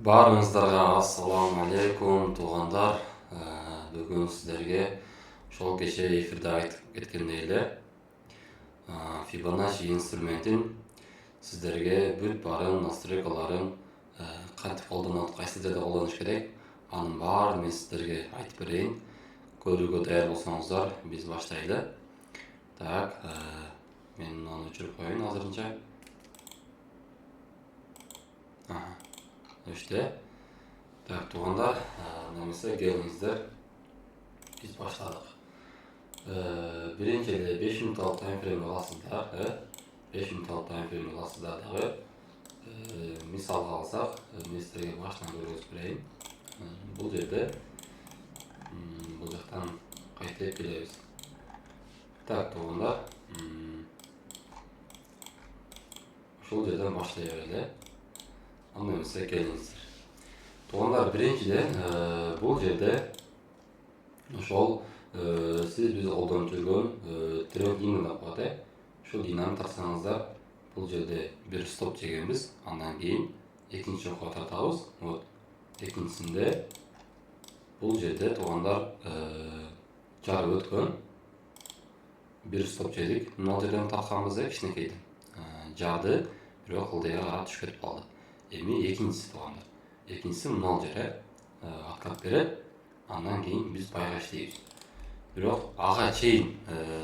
Барыңыздарға ассаламу алейкум туғандар. Бүгін сіздерге шол кеше эфирде айтып кеткендей эле Fibonacci инструментин сіздерге бүт барын настройкаларын кантип колдонот, кайсы жерде колдонуш керек, анын баарын мен сіздерге айтып берейин. Көрүүгө даяр болсоңуздар, биз баштайлы. Так, мен аны өчүрүп коеюн азырынча. Өштө. Так, туғандар, немесе келиңиздер. Биз баштадык. Биринчи эле 5 минутталык таймфреймди аласыздар, 5 минутталык таймфреймди аласыздар дагы. Мисалга алсак, мен силерге баштан көргөзүп берейин. Бул жерде бул жактан кайтып келебиз. Так, туғандар, ушул жерден баштай берели. Анда эмесе келиңиздер. Туғандар, биринчиден бул жерде ошол сиз биз колдонуп жүргөн тренд линия деп коет. Ушул линияны тартсаңыздар, бул жерде бир стоп жегенбиз. Андан кийин экинчи окко тартабыз. Вот, экинчисинде бул жерде туғандар жарып өткөн бир стоп жедик. Мына жерден тартканбыз кичинекейден. Жарды, бирок ылдыйга карап түшүп кетип калды. Эми экинчиси туғандар. Экинчиси мына жерде откат берет. Андан кийин биз байга иштейбиз. Бирок ага чейин,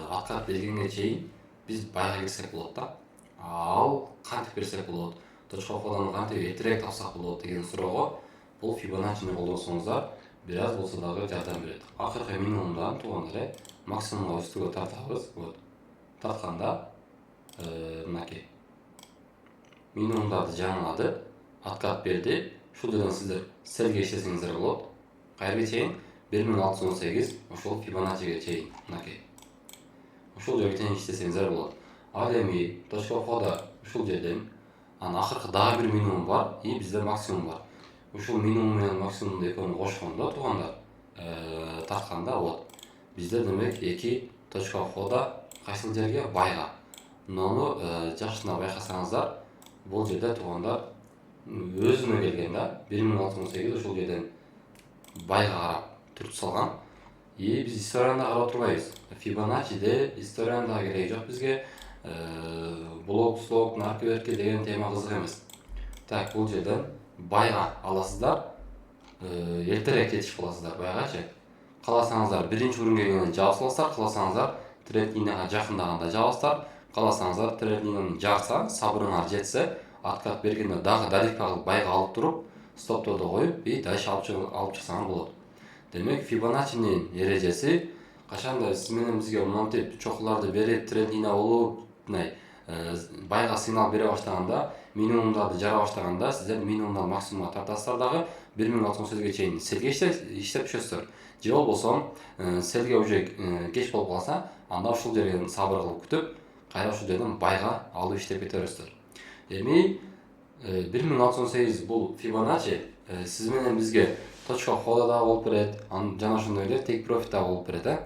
откат бергенге чейин биз байга кирсек болот да. Ал кантип кирсек болот? Точка оффодан кантип эртерээк тапсак болот деген суроого бул Fibonacci'ни колдонсоңуздар, бир аз болсо дагы жардам берет. Акыркы минимумдан туғандар, максимумга үстүгө тартабыз. Вот. Тартканда мынакей минимумдарды жаңылады, откат берди. Ушул жерден сиздер селге иштесеңиздер болот. Кайерге чейин? 1618 ошол Fibonacci'ге чейин, мынакей. Ушул жерге чейин иштесеңиздер болот. Ал эми точка оффода ушул жерден акыркы дагы бир минимум бар, и бизде максимум бар. Ушул минимум менен максимумду экөөнү кошкондо туганда тартканда вот. Бизде демек эки точка оффода кайсыл жерге? Байга. Муну жакшына байкасаңыздар, бул жерде туганда өзүнө келген да 1618 ушул жерден байга карап түртүп салган. И биз историяны карап турбайбыз. Fibonacci'де историяны да кереги жок бизге. Блок, слок, наркы деген тема кызык эмес. Так, бул жерден байга аласыздар. Эртерээк жетишип каласыздар байгачы. Кааласаңыздар биринчи өрүнгө келгенде жаап саласыздар, кааласаңыздар тренд линияга жакындаганда жаабыздар, кааласаңыздар тренд линияны жарса, сабырыңар жетсе, откат бергенде дагы далекке калып байга алып туруп, стопторду коюп, и дальше алып чыксаңар болот. Демек, Fibonacci'нин эрежеси качанда сиз менен бизге монтип чокуларды берип, тренд линия болуп, байга сигнал бере баштаганда, минимумдарды жара баштаганда, сиздер минимумдан максимумга тартасыздар дагы 1018ге чейин селге иштеп түшөсүздөр. Же болбосо селге уже кеч болуп калса, анда ушул жерден сабыр кылып күтүп, кайра ушул жерден байга алып иштеп кете бересиздер. Эми 1018 бул Fibonacci сиз менен бизге точка оффода да болуп берет, жана ошондой эле take profit да болуп берет.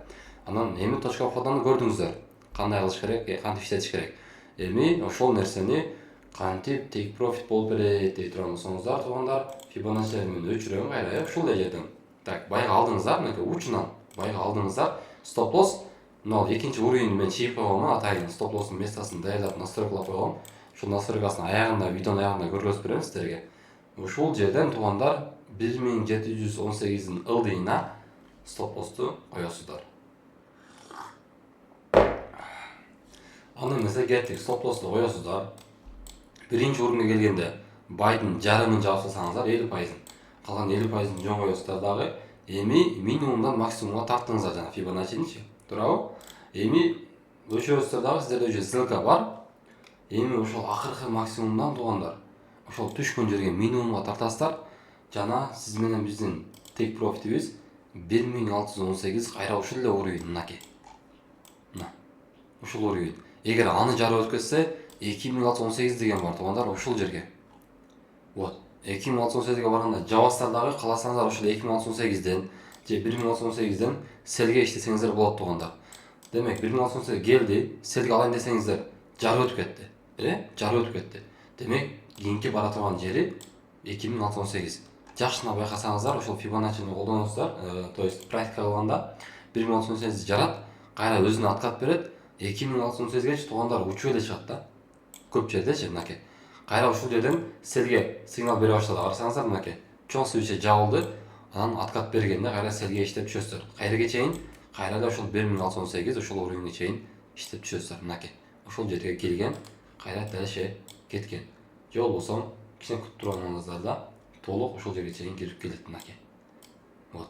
Анан эми точка оффодан көрдүңүздөр, кандай кылыш керек, кантип иштетиш керек. Эми ошол нерсени кантип take profit болуп берет деп турган болсоңуздар, тугандар, Fibonacci мен өчүрөм кайра, ушул жерден. Так, байга алдыңыздар, мынакей учунан байга алдыңыздар. Стоп лосс, мына экинчи уровеньди мен чийип койгом, атайын стоп лосстун местосын даярдап настройкалап койгом. Ушул настройкасын аягында, видеонун аягында көргөзүп берем сиздерге. Ушул жерден тугандар 1718-дин ылдыйына стоп лоссту коесуздар. Аны эмесе кеттик, стоп лоссту коесуздар. Биринчи өрүнгө келгенде байдын жарымын жаап салсаңыздар 50%. Калган 50%ын жөн коесуздар дагы. Эми минимумдан максимумга тарттыңыздар жана Fibonacci'ничи. Туурабы? Эми өчөрүңүздөр дагы, сиздерде уже ссылка бар. Эми ошол акыркы максимумдан тугандар, ошол түшкөн жерге минимумга тартасыздар. Жана сиз менен биздин take profitибиз 1618 кайра ушул эле уровень, мынакей. Мына ушул уровень. Эгер аны жарып өткөзсө 2618 деген бар тугандар, ушул жерге. Вот, 2618ге барганда жабасыздар дагы, кааласаңыздар ушул 2618ден же 1018ден селге иштесеңиздер болот тугандар. Демек 1018 келди, селге алайын десеңиздер жарып өтүп кетти. Жарып өтүп кетти. Демек, кийинки бара турган жери 2618. Жакшына байкасаңыздар, ошол Fibonacci'ни колдоносуздар, то есть практика кылганда 1618 жарат, кайра өзүнө откат берет. 2618 туугандар учуп эле чыгат да. Көп жердечи, мынакей. Кайра ушул жерден селге сигнал бере баштады. Карасаңыздар, мынакей. Чоң свече жабылды. Анан откат бергенде кайра селге иштеп түшөсүздөр. Кайерге чейин? Кайра да ошол 1618 ошол уровенге чейин иштеп түшөсүздөр, мынакей. Ошол жерге келген, кайра дальше кеткен. Же болбосо кичине күтүп турганыңыздар да толук ошол жерге чейин кирип келет, мынакей. Вот.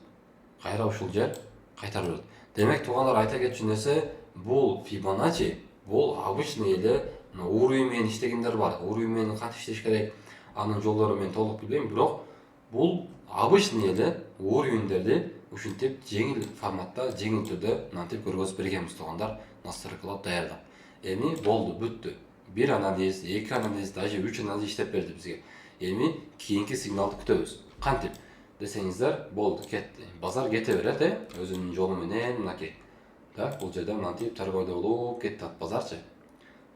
Кайра ушул жер кайтарып берет. Демек, туугандар, айта кетчү нерсе, бул Fibonacci, бул обычный эле уровень менен иштегендер бар. Уровень менен кантип иштеш керек, анын жолдору мен толук билбейм, бирок бул обычный эле уровеньдерди ушинтип жеңил форматта, жеңил түрдө мынтип көргөзүп бергенбиз туугандар, настройкалап даярдап. Эми болду, бүттү. Бир анализ, эки анализ, даже 3 анализ иштеп берди бизге. Эми кийинки сигналды күтөбүз. Кантип десеңиздер, болду, кетти. Базар кете берет, өзүнүн жолу менен, мынакей. Так, бул жерде мынтип торговля болуп кетти базарчы.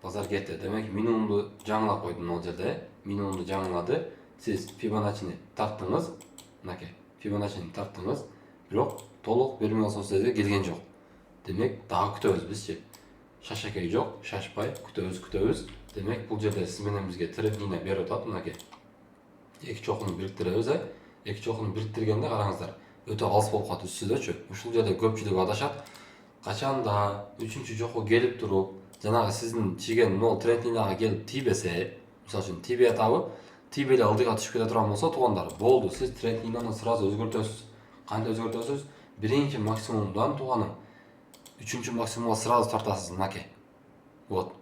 Базар кетти. Демек, минимумду жаңылап койдум могул жерде. Минимумду жаңылады. Сиз Fibonacci'ни тарттыңыз, мынакей. Fibonacci'ни тарттыңыз, бирок толук 1618ге келген жок. Демек, дагы күтөбүз бизчи. Шашакей жок, шашпай күтөбүз. Демек, бул жерде сиз менен бизге тренд линия берип атат, мынакей. Эки чокуну бириктиребиз, эки чокуну бириктиргенде караңыздар, өтө алыс болуп калат үстүдөчү. Ушул жерде көпчүлүк адашат. Качанда 3-чү жокко келип туруп, жанагы сиздин чиген нол тренд линияга келип тийбесе, мисалы үчүн тийбей атабы, тийбей эле ылдыйга түшүп кете турган болсо, туугандар, болду, сиз тренд линияны сразу өзгөртөсүз. Кантип өзгөртөсүз? Биринчи максимумдан тууганым 3-чү максимумга сразу тартасыз, мынакей. Вот.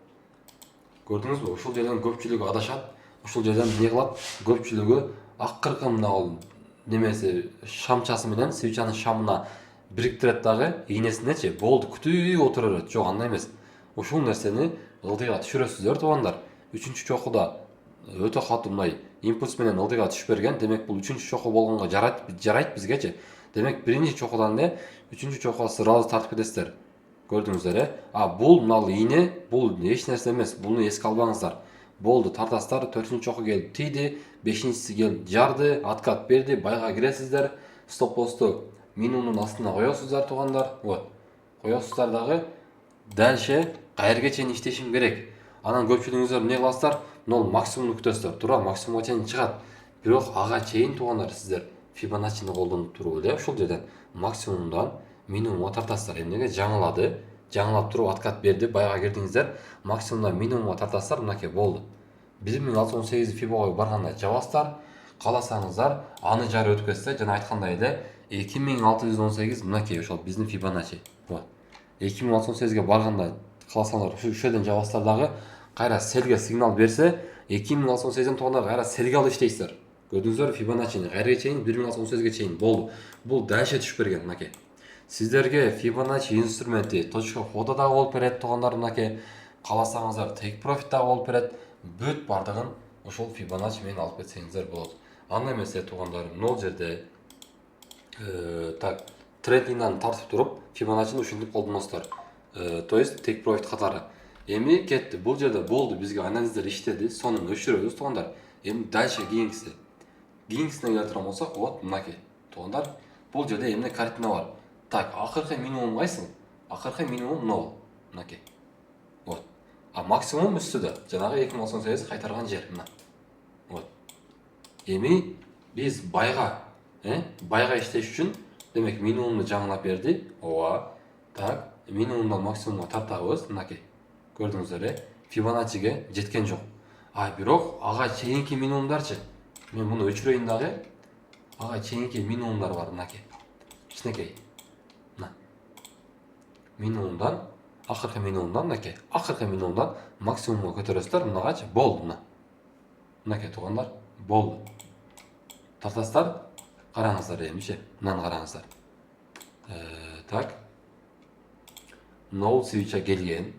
Көрдүңүзбү? Ушул жерден көпчүлүгү адашат. Ушул жерден эмне кылат? Көпчүлүгү акыркы мына немеси шамчасы менен свечанын шамына бириктирет дагы ийнесинечи, болду, күтүп отура берет. Жок, андай эмес. Ушул нерсени ылдыйга түшүрөсүздөр, туугандар. 3-чү чокуда өтө катуу мындай импульс менен ылдыйга түшүп берген. Демек, бул 3-чү чоку болгонго жарайт бизгечи. Демек, биринчи чокудан эле 3-чү чокуга сразу тартып кетесиздер. Көрдүңүздөр, бул мыналы ийне, бул эч нерсе эмес. Буну эске албаңыздар. Болду, тартасыздар, 4-чү чоку келип тийди, 5-чиси келип жарды, откат берди, байга киресиздер. Стоп-лосту минимумдун астына коесуздар, туугандар. Вот. Коесуздар дагы дальше кайерге чейин иштешим керек. Анан көпчүлүгүңүздөр эмне кыласыздар? Нол максимумду күтөсүздөр. Туура, максимумга чейин чыгат. Бирок ага чейин, туугандар, сиздер Fibonacci'ни колдонуп туруп эле ушул жерден максимумдан минимумга тартасыздар. Эмнеге? Жаңылады. Жаңылап туруп откат берди, байга кирдиңиздер, максимумдан минимумга тартасыздар, мынакей, болду. 1618 фибога барганда жабасыздар, кааласаңыздар, аны жары өтүп кетсе, жана айткандай эле 2618 мынакей ошол биздин Fibonacci. Вот. 2618ге барганда кааласаңдар, ушул жерден жабасыздар дагы, кайра селге сигнал берсе, 2618ден туугандар кайра селге алып иштейсиздер. Көрдүңүздөр, Fibonacci'ни кайерге чейин? 1618ге чейин. Болду. Бул дальше түшүп берген, мынакей. Сиздерге Fibonacci инструменти точка входа да болуп берет, туугандар, мынакей. Кааласаңыздар, take profit да болуп берет. Бүт бардыгын ошол Fibonacci менен алып кетсеңиздер болот. Анда эмесе, туугандар, могул жерде так тренд линияны тартып туруп, Fibonacci'ни ушинтип колдоносуздар. То есть take profit катары. Эми кетти. Бул жерде болду, бизге анализдер иштеди, сонун өчүрөбүз, туугандар. Эми дальше кийинкиси. Кийинкисине келе турган болсок, вот мынакей. Туугандар, бул жерде эмне картина бар? Так, акыркы минимум кайсы? Акыркы минимум 0. Мынакей. Вот. А максимум үстүдө. Жанагы 2018 кайтарган жер мына. Вот. Эми биз байга иштеш үчүн, демек, минимумду жаңылап берди. Ооба. Так, минимумдан максимумга тартабыз, мынакей. Көрдүңүздөр, Fibonacci'ге жеткен жок. Бирок ага чейинки минимумдарчы. Мен муну өчүрөйүн дагы. Ага чейинки минимумдар бар, мынакей. Кичинекей. Минимумдан, акыркы минимумдан, мынакей. Акыркы минимумдан максимумга көтөрөсүздөр, мынагачы. Болду, мына. Мынакей, туугандар, болду. Тартасыздар, караңыздар эмичи. Мынаны караңыздар. Так. Нол свеча келген,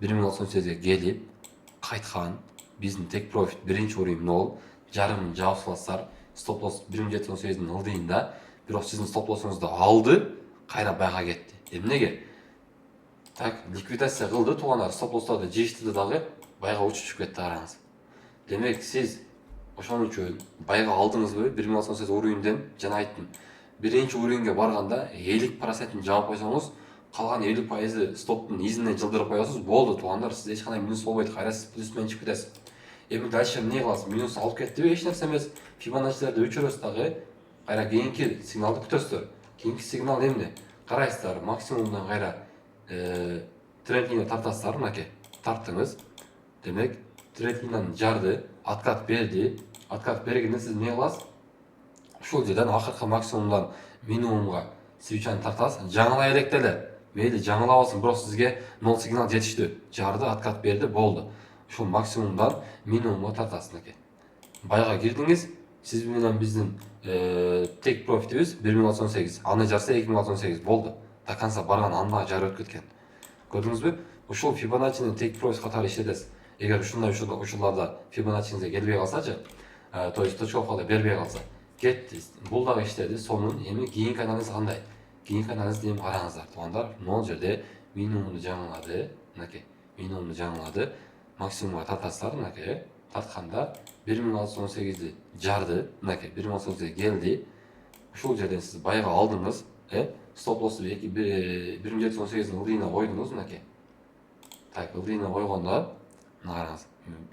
1618ге келип, кайткан, биздин take profit биринчи уровень 0, жарымын жаап саласыздар, стоп-лосс 1718дин ылдыйында, бирок сиздин стоп-лоссуңузду алды, кайра байга кетти. Эмнеге? Так, ликвидация кылды, туугандар, стоп-лосстарды жиштирди дагы, байга учуп кетти, караңыз. Демек, сиз Ошон үчүн байга алдыңызбы 1098 уровеньден жана айттым. Биринчи уровеньге барганда 50% жаап койсоңуз, калган 50% стоптун изине жылдырып коесуз, болду туугандар, сизде эч кандай минус болбойт, кайра сиз плюс менен чыгып кетесиз. Эми дальше эмне кыласыз? Минус алып кеттиби, эч нерсе эмес. Фибоначчилерди өчүрөсүз дагы, кайра кийинки сигналды күтөсүздөр. Кийинки сигнал эмне? Карайсыздар, максимумдан кайра тренд линия тартасыздар, мынакей. Тарттыңыз. Демек, тренд линияны жарды, откат берди. Откат бергенде сиз эмне кыласыз? Ушул жерден акыркы максимумдан минимумга свечаны тартасыз. Жаңылай элек мейли жаңылабасын, бирок сизге 0 сигнал жетиштүү. Жарды, откат берди, болду. Ушул максимумдан минимумга тартасыз мынакей. Байга кирдиңиз, сиз менен биздин тек профитибиз 1098, аны жарса 2098 болду. До конца барган, анда жары өтүп кеткен. Көрдүңүзбү? Ушул Фибоначчини тек профит катары иштетесиз. Эгер ушундай учурларда Фибоначчиңизге келбей калсачы, то есть точка входа бербей калса, кетти. Бул дагы иштеди, сонун. Эми кийинки анализ кандай? Кийинки анализди эми караңыздар, туугандар. Могул жерде минимумду жаңылады, мынакей. Минимумду жаңылады. Максимумга тартасыздар, мынакей. Тартканда 1618ди жарды, мынакей. 1618 келди. Ушул жерден сиз байга алдыңыз, стоп лоссу 1718дин ылдыйына койдуңуз, мынакей. Так, ылдыйына койгондо, мына караңыз.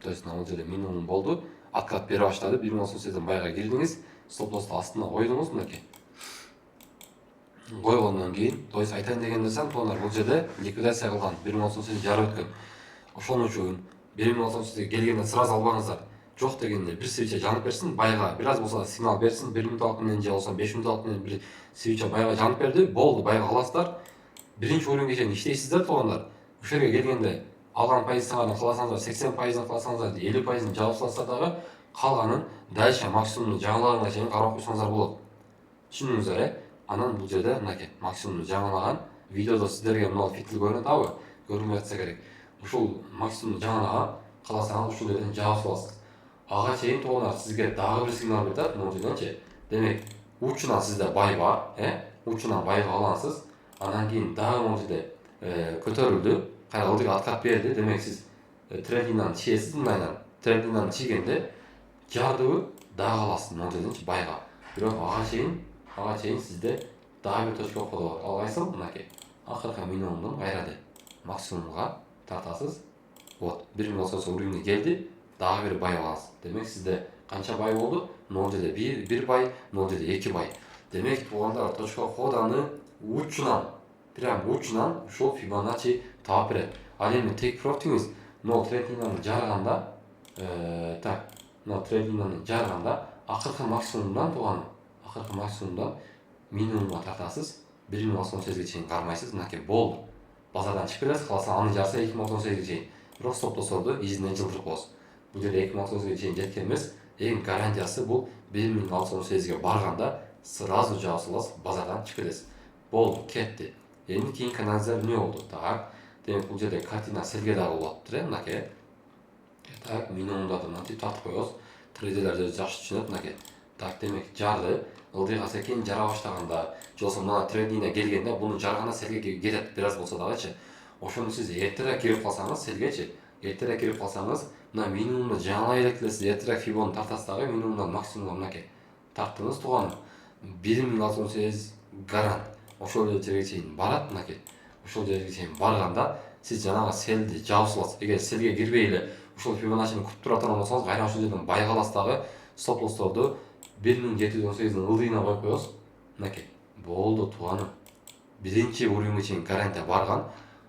То есть бул жерде минимум болду. Откат бере баштады, 1018ден байга кирдиңиз, стоп лоссу астына койдуңуз, мынакей. Койгондон кийин, то есть айтайын деген нерсем, туугандар, бул жерде ликвидация кылган, 1018 жары өткөн. Ошон үчүн 1018 келгенде сразу албаңыздар. Жок дегенде бир свеча жанып берсин, байга бир аз болсо сигнал берсин, 1 минутталык менен же болсо 5 минутталык менен бир свеча байга жанып берди, болду, байга аласыздар. Биринчи уровеньге чейин иштейсиздер, туугандар. Ушул жерге келгенде алган позицияларды кыласаңыздар, 80% кыласаңыздар, 50% жаап салсаңыздар дагы, калганын дальше максимумду жаңылаганга чейин карап койсоңуздар болот. Түшүндүңүздөр, Анан бул жерде мынакей максимумду жаңылаган видеодо сиздерге мына фитил көрүнөт, абы? Көрүнбөй атса керек. Ушул максимумду жаңылаган, кааласаңыз ушул жерден жаап саласыз. Ага чейин туугандар сизге дагы бир сигнал берет, могул жерденчи. Демек, учунан сизде бай бар, учунан байга аласыз. Анан кийин дагы могул жерде көтөрүлдү, кайра ылдыйга откат берди. Демек, сиз тренд линияны чиесиз мындайдан. Тренд линияны чийгенде жардыбы дагы аласыз могул жерденчи байга. Бирок ага чейин сизде дагы бир точка входа бар. Албайсың, мынакей. Акыркы минимумдун кайрады максимумга тартасыз. Вот, 1098 уровеньге келди, дагы бир бай аласыз. Демек, сизде канча бай болду? Могул жерде 1 бай, могул жерде 2 бай. Демек, туугандар, точка входаны учунан, прям учунан ушул Фибоначчи таап берет. Ал эми тек профитиңиз могул тренд линияны жарганда, так, мына тренд линияны жарганда акыркы максимумдан тууганым, акыркы максимумдан минимумга тартасыз, 1098ге чейин кармайсыз, мынакей, болду. Базардан чыгып кетесиз, каласа аны жарса 2098ге чейин. Бирок стоп лоссорду изинен жылдырып коесуз. Бул жерде 2098ге чейин жеткен эмес, эң гарантиясы бул 1618ге барганда сразу жаап саласыз, базардан чыгып кетесиз. Болду, кетти. Эми кийинки анализдер эмне болду? Так, демек бул жерде картина селге дагы болуп атыптыр, мынакей. Так, минимумдарды мынтип тартып коебуз. Трейдерлер жакшы түшүнөт, мынакей. Так, демек, жарды, ылдыйга секин жара баштаганда, же болбосо мына тренд линия келгенде буну жарганда селге кетет, бир аз болсо дагычы. Ошону сиз эртерээк кирип калсаңыз, селгечи, эртерээк кирип калсаңыз, мына минимумду жаңылай элек эле сиз эртерээк фибону тартасыз дагы, минимумдан максимумга мынакей. Тарттыңыз, тууганым. 1098 гарант. Ошол жерге чейин барат, мынакей. Ошол жерге чейин барганда сиз жанагы селди жаап саласыз. Эгер селге кирбей эле ушул Фибоначчини күтүп тура турган болсоңуз, кайра ошол жерден байга аласыз дагы, стоп лоссторду 1718дин ылдыйына коюп коебуз. Мынакей. Болду, тууганым. Биринчи уровеньге чейин гарантия барган,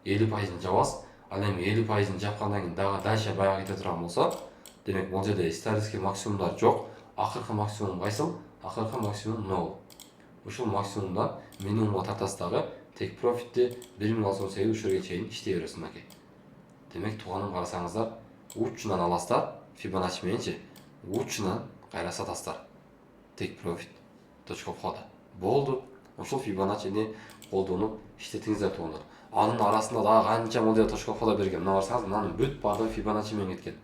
50% жабасыз. Ал эми 50% жапкандан кийин дагы дальше байга кете турган болсо, демек бул жерде исторический максимумдар жок. Акыркы максимум кайсыл? Акыркы максимум мынау. Ушул максимумдан минимумга тартасыз дагы, тек профитти 1098 ушул жерге чейин иштей бересиз, мынакей. Демек, тууганым, карасаңыздар, учунан аласыздар, Фибоначчи мененчи, учунан кайра сатасыздар. Тек профит, точка входа. Болду. Ошол Фибоначчини колдонуп иштетиңиздер, туугандар. Анын арасында дагы канча модель точка входа берген. Мына барсаңыз, мынанын бүт бардыгы Фибоначчи менен кеткен.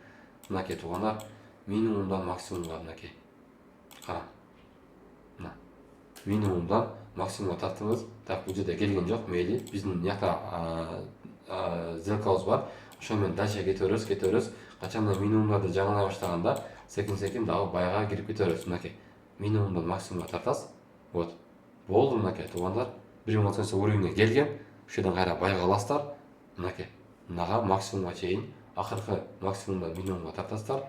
Мынакей, туугандар, минимумдан максимумга, мынакей. Кара. Мына. Минимумдан максимумга тарттыңыз. Так, бул жерде келген жок, мейли. Биздин якта сделкабыз бар. ошо менен дальше кетебиз. Качанда минимумдарды жаңылай баштаганда секин дагы байга кирип кетебиз. Мынакей. Минимумдан максимумга тартасыз. Вот. Болду мынакей туугандар. 1080 уровеньге келген. Ошол жерден кайра байга аласыздар. Мынакей. Мынага максимумга чейин акыркы максимумдан минимумга тартасыздар.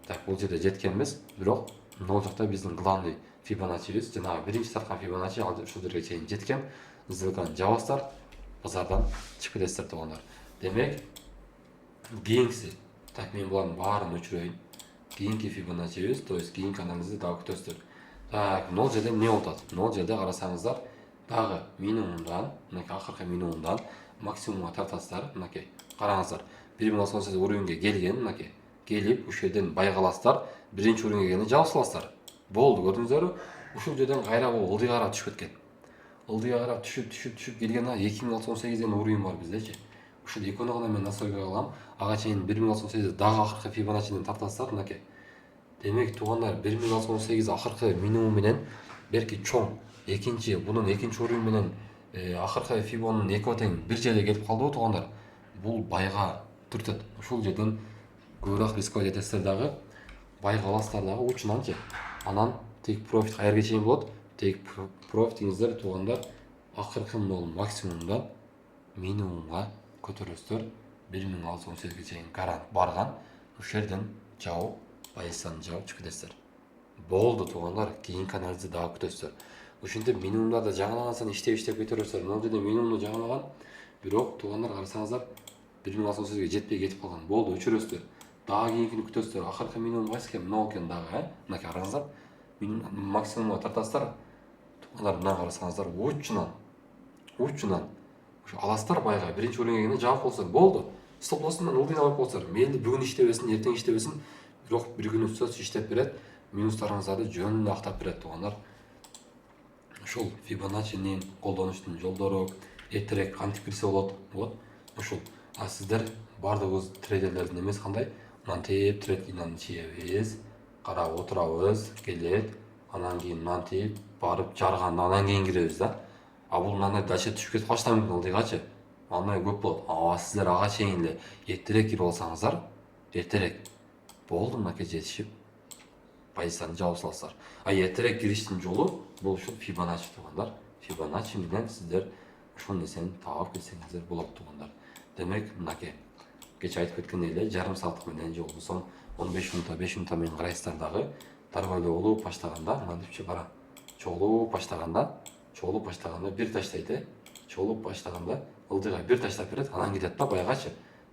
Так, бул жерде жеткенбиз. Бирок могул жакта биздин главный Fibonacci'биз жанагы биринчи тарткан Fibonacci ушул жерге чейин жеткен. Сделканы жабасыздар. Базардан чыгып кетесиздер туугандар. Демек, кийинкиси. Так, мен булардын баарын өчүрөйүн. Кийинки Fibonacci'биз, то есть кийинки анализди дагы күтөсүздөр. Так, могул жерде эмне болуп атат? Могул жерде карасаңыздар, дагы минимумдан, мынакей акыркы минимумдан максимумга тартасыздар. Мынакей, караңыздар. 1098 уровеньге келген, мынакей. Келип, ушул жерден байга аласыздар. Биринчи уровеньге келгенде жабып саласыздар. Болду, көрдүңүздөрбү? Ушул жерден кайра бул ылдыйга карап түшүп кеткен. Ылдыйга карап түшүп келген 2068 деген уровень бар биздечи. Ушул экөөнү гана мен настройка кылам. Ага чейин 1068 дагы акыркы Fibonacci'ден тартасыздар, мынакей. Демек, туугандар, 1098 акыркы минимум менен берки чоң экинчи, бунун экинчи уровень менен акыркы Fibon'ун экөө тең бир жерге келип калдыбы туугандар? Бул байга түртөт. Ушул жерден көбүрөөк рисковать этесиздер дагы, байга аласыздар дагы учунанчы. Анан тек профит кайерге чейин болот? Тек профитиңиздер туугандар акыркы максимумдан минимумга көтөрөсүздөр. 1068ге чейин гарант барган. Ушул жерден жабып, позицияны жабып чыгып кетесиздер. Болду туугандар, кийинки анализди дагы күтөсүздөр. Ушинтип минимумдарды жаңылаган сайын иштеп көтөрөсүздөр. Могул жерде минимумду жаңылаган, бирок туугандар карасаңыздар 1068ге жетпей кетип калган. Болду, өчүрөсүздөр. Дагы кийинкини күтөсүздөр. Акыркы минимум кайсы экен? Мына экен дагы, Мынакей караңыздар. Максимумга тартасыздар. Туугандар, мына карасаңыздар, учунан ошо аласыздар байга. Биринчи уровеньге келгенде жабып болсор болду. Стоп лоссунан ылдыйын алып болсор, мейли бүгүн иштебесин, эртең иштебесин, бирок бир күн өтсө иштеп берет. Минустарыңыздарды жөнүндө актап берет туугандар. Ушул Fibonacci'ни колдонуштун жолдору эртерээк кантип кирсе болот? Вот, ушул. А сиздер бардыгыбыз трейдерлердин эмеси кандай? Мантип трейдингден чиебиз, карап отурабыз, келет, анан кийин мантип барып жарганда анан кийин киребиз да. А бул мындай дальше түшүп кетип калышы да мүмкүн ылдыйгачы. Андай көп болот. А сиздер ага чейин эле эртерээк кирип алсаңыздар, эртерээк болду, мынакей жетишип позицияны жабып саласыздар. А эртерээк кириштин жолу бул ушул Fibonacci туугандар. Fibonacci менен сиздер ушул нерсени таап келсеңиздер болот туугандар. Демек, мынакей кече айтып кеткендей эле жарым сааттык менен же болбосо 15 минутта, 5 минутта менен карайсыздар дагы. Торговля болуп баштаганда, мынтипчи кара. Чогулуп баштаганда бир таштайт, чогулуп баштаганда ылдыйга бир таштап берет, анан кетет да байгачы.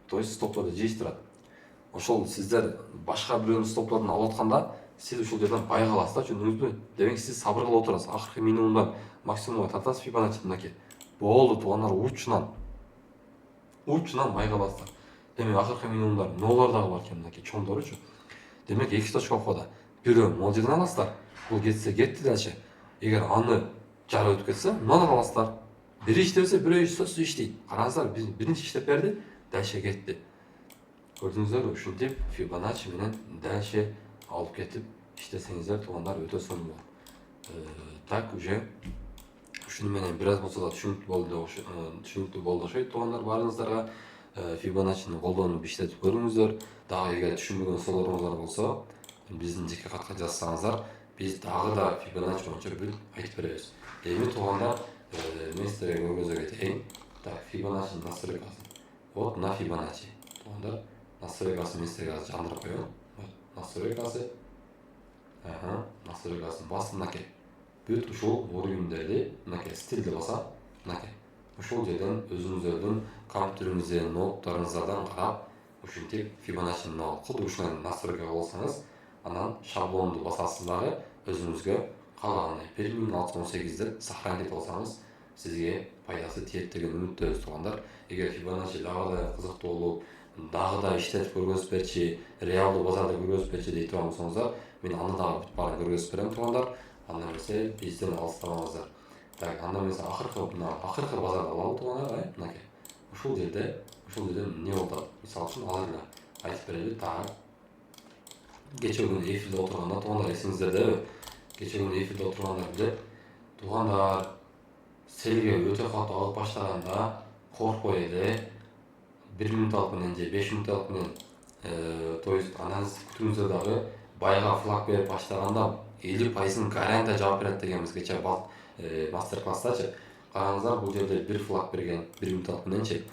То есть стоплорду жыйыштырат. Ошол сиздер башка бирөөнүн стоплорун алып атканда, сиз ушул жерден байга аласыз да, түшүндүңүзбү? Демек, сиз сабыр кылып отурасыз. Акыркы минимумдан максимумга тартасыз Fibonacci мынакей. Болду туугандар, учунан байга аласыздар. Демек, акыркы минимумдар нолор дагы бар экен мынакей, чоңдоручу. Демек, 2 точка окууда. Бирөө могул жерден аласыздар. Бул кетти дальше. Эгер аны жара өтүп кетсе, мындан аласыздар. Бири иштебесе, бирөө сөзсүз иштейт. Караңыздар, биринчи иштеп берди, дальше кетти. Көрдүңүздөрбү? Ушинтип Fibonacci менен дальше алып кетип иштесеңиздер туугандар өтө сонун болот. Так, уже ушуну менен бир аз болсо да түшүнүктүү болду окшойт туугандар баарыңыздарга. Fibonacci'ни колдонуп иштетип көрүңүздөр. Дагы эгер түшүнбөгөн суроолоруңуздар болсо, биздин жеке катка жазсаңыздар, биз дагы да Fibonacci боюнча бүт айтып беребиз. Эми туугандар, мен сиздерге көргөзө кетейин. Так, Fibonacci настройкасы. Вот на Fibonacci. Туугандар, настройкасын мен сиздерге азыр жандырып коём. Настройкасы. Настройкасын басып мынакей. Бүт ушул уровеньдерди мынакей стилди басам. Мынакей. Ушул жерден өзүңүздөрдүн компьютериңизден, ноуттарыңыздан карап, ушинтип Fibonacci'ни кудуй ушундай настройка кылсаңыз, анан шаблонду басасыз дагы өзүңүзгө каалагандай 1068ди сохранить кылсаңыз, сизге пайдасы тиет деген үмүттөбүз туугандар. Эгер Fibonacci дагы да кызыктуу болуп, дагы да иштетип көргөзүп берчи, реалдуу базарда көргөзүп берчи дейт турган болсоңуздар, мен аны дагы бүт баарын көргөзүп берем туугандар. Анда эмесе бизден алыстабаңыздар. Так, анда эмесе акыркы базарды алалы туугандар, мынакей. Ушул жерде эмне болуп атат? Мисалы үчүн алайлы айтып берели. Так. Кече күнү эфирде отурганда туугандар эсиңиздердеби? Кече күнү эфирде отурганда биле туугандар селге өтө катуу алып баштаганда коркпой эле 1 минуталык менен же 5 минуталык менен то есть анализ күтүүңүздө дагы байга флаг берип баштаганда 50% гарантия жооп берет дегенбиз кечээ мастер класстачы. Караңыздар, бул жерде бир флаг берген 1 минуталык мененчи.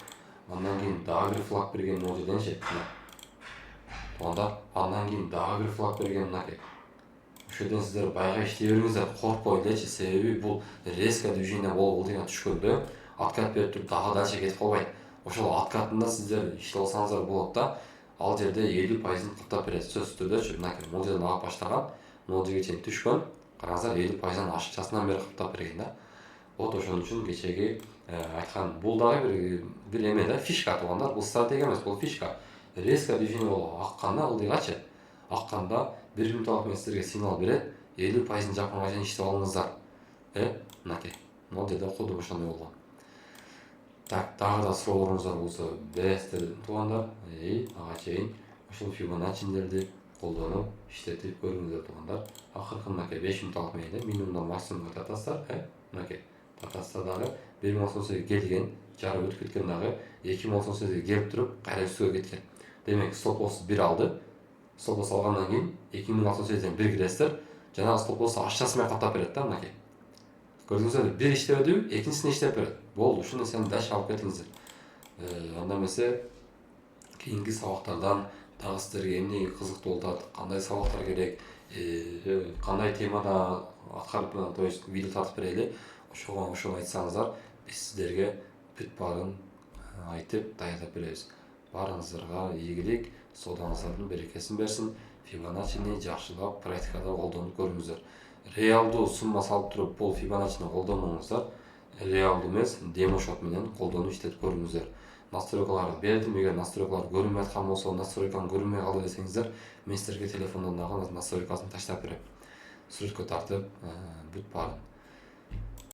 Андан кийин дагы бир флаг берген могул жерденчи. Туугандар, андан кийин дагы бир флаг берген мынакей. Ошол жерден сиздер байга иштей бериңиздер, коркпой элечи, себеби бул резко движение болуп ылдыйга түшкөндө откат берип туруп дагы дальше кетип калбайт. Ошол откатында сиздер иштеп алсаңыздар болот да. Ал жерде 50%-ын каттап берет сөзсүз түрдөчү. Мынакей, могул жерден алып баштаган, могул жерге чейин түшкөн. Караңыздар, 50%-ын ашыкчасынан бери каттап берген да. Вот ошон үчүн кечеги айткан бул дагы бир эме да, фишка туугандар. Бул стратегия эмес, бул фишка. Резко движение болуп акканда ылдыйгачы, акканда 1 минуталык менен силерге сигнал берет, 50%-ын жакынга чейин иштеп алыңыздар. Мынакей, могул жерде кудум ошондой болгон. Так, дагы да суроолоруңуздар болсо бересиздер туугандар. Ага чейин ушул Fibonacci'лерди колдонуп иштетип көрүңүздөр туугандар. Акыркы мынакей 5 минуталык менен минимумдан максимумга тартасыздар. Мынакей тартасыздар дагы 1098 келген, жарып өтүп кеткен дагы 2098 келип туруп кайра үстүгө кеткен. Демек стоп-лосс 1 алды. Стоп-лосс алгандан кийин 2098ден 1 киресиздер. Жанагы стоп-лоссу ашчасы менен каттап берет да, мынакей. Көрдүңүздөр, бир иштебедиби, экинчисин иштеп берет. Болду, ушул нерсени дальше алып кетиңиздер. Анда эмесе кийинки сабактардан дагы сиздерге эмне кызыктуу болуп атат, кандай сабактар керек, кандай темада аткарып, то есть видео тартып берели, ошону айтсаңыздар, биз сиздерге бүт баарын айтып даярдап беребиз. Баарыңыздарга ийгилик, соодаңыздардын берекесин берсин. Fibonacci'ни жакшылап практикада колдонуп көрүңүздөр. Реалдуу сумма салып туруп бул Fibonacci'ни колдонмоңуздар. Реалдуу эмес, демо шот менен колдонуп иштетип көрүңүздөр. Настройкаларды бердим. Эгер настройкалар көрүнбөй аткан болсо, настройкам көрүнбөй калды десеңиздер, мен сиздерге телефондон дагы настройкасын таштап берем. Сүрөткө тартып, бүт баарын